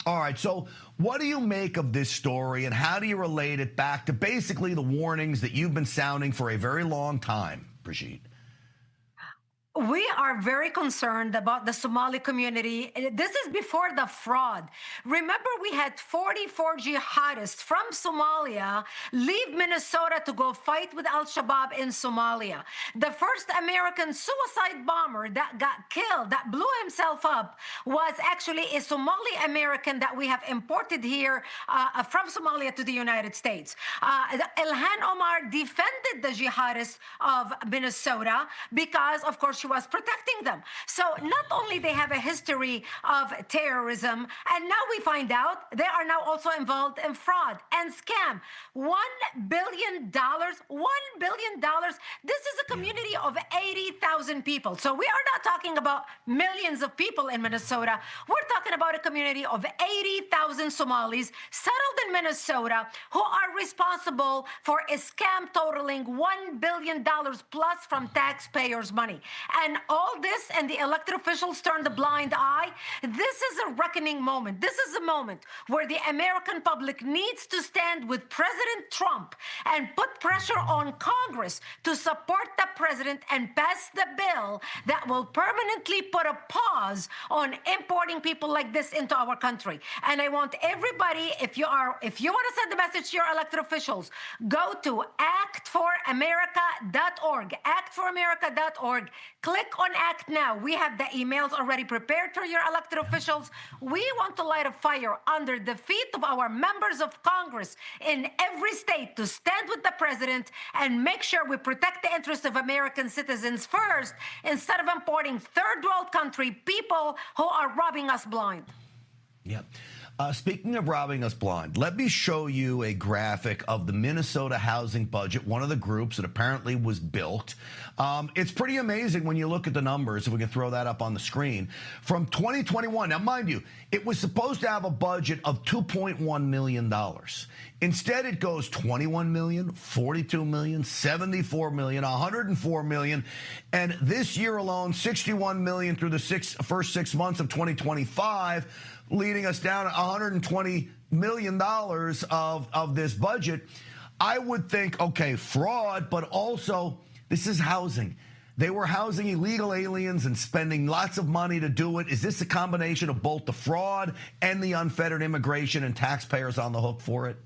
All right, so what do you make of this story, and how do you relate it back to basically the warnings that you've been sounding for a very long time, Brigitte? We are very concerned about the Somali community. This is before the fraud. Remember, we had 44 jihadists from Somalia leave Minnesota to go fight with Al-Shabaab in Somalia. The first American suicide bomber that got killed, that blew himself up, was actually a Somali-American that we have imported here from Somalia to the United States. Ilhan Omar defended the jihadists of Minnesota because, of course, she was protecting them. So not only they have a history of terrorism, and now we find out they are now also involved in fraud and scam. $1 billion, $1 billion. This is a community of 80,000 people. So we are not talking about millions of people in Minnesota. We're talking about a community of 80,000 Somalis settled in Minnesota who are responsible for a scam totaling $1 billion plus from taxpayers' money. And all this, and the elected officials turned a blind eye. This is a reckoning moment. This is a moment where the American public needs to stand with President Trump and put pressure on Congress to support the president and pass the bill that will permanently put a pause on importing people like this into our country. And I want everybody, if you want to send a message to your elected officials, go to actforamerica.org, actforamerica.org. Click on Act Now. We have the emails already prepared for your elected officials. We want to light a fire under the feet of our members of Congress in every state to stand with the president and make sure we protect the interests of American citizens first, instead of importing third world country people who are robbing us blind. Yeah. Speaking of robbing us blind, let me show you a graphic of the Minnesota housing budget, one of the groups that apparently was built. It's pretty amazing when you look at the numbers, if we can throw that up on the screen. From 2021, now mind you, it was supposed to have a budget of $2.1 million. Instead, it goes 21 million, 42 million, 74 million, 104 million, and this year alone, 61 million through the first 6 months of 2025, leading us down $120 million of this budget. I would think, okay, fraud, but also this is housing. They were housing illegal aliens and spending lots of money to do it. Is this a combination of both the fraud and the unfettered immigration and taxpayers on the hook for it?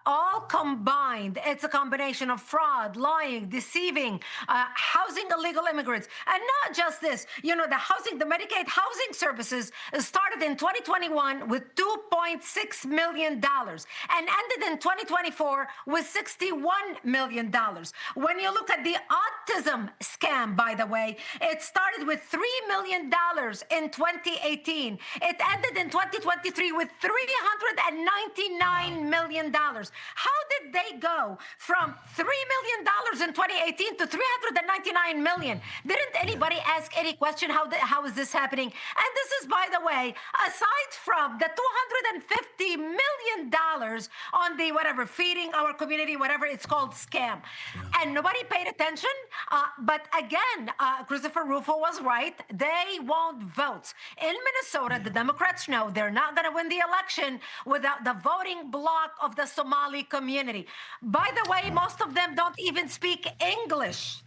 All combined, it's a combination of fraud, lying, deceiving, housing illegal immigrants. And not just this, you know, the Medicaid housing services started in 2021 with $2.6 million and ended in 2024 with $61 million. When you look at the autism scam, by the way, it started with $3 million in 2018. It ended in 2023 with $399 million. How did they go from $3 million in 2018 to $399 million? Didn't anybody ask any question, how is this happening? And this is, by the way, aside from the $250 million on the whatever, feeding our community, whatever it's called, scam. And nobody paid attention. But again, Christopher Rufo was right. They won't vote. In Minnesota, the Democrats know they're not going to win the election without the voting bloc of the Somali community. By the way, most of them don't even speak English.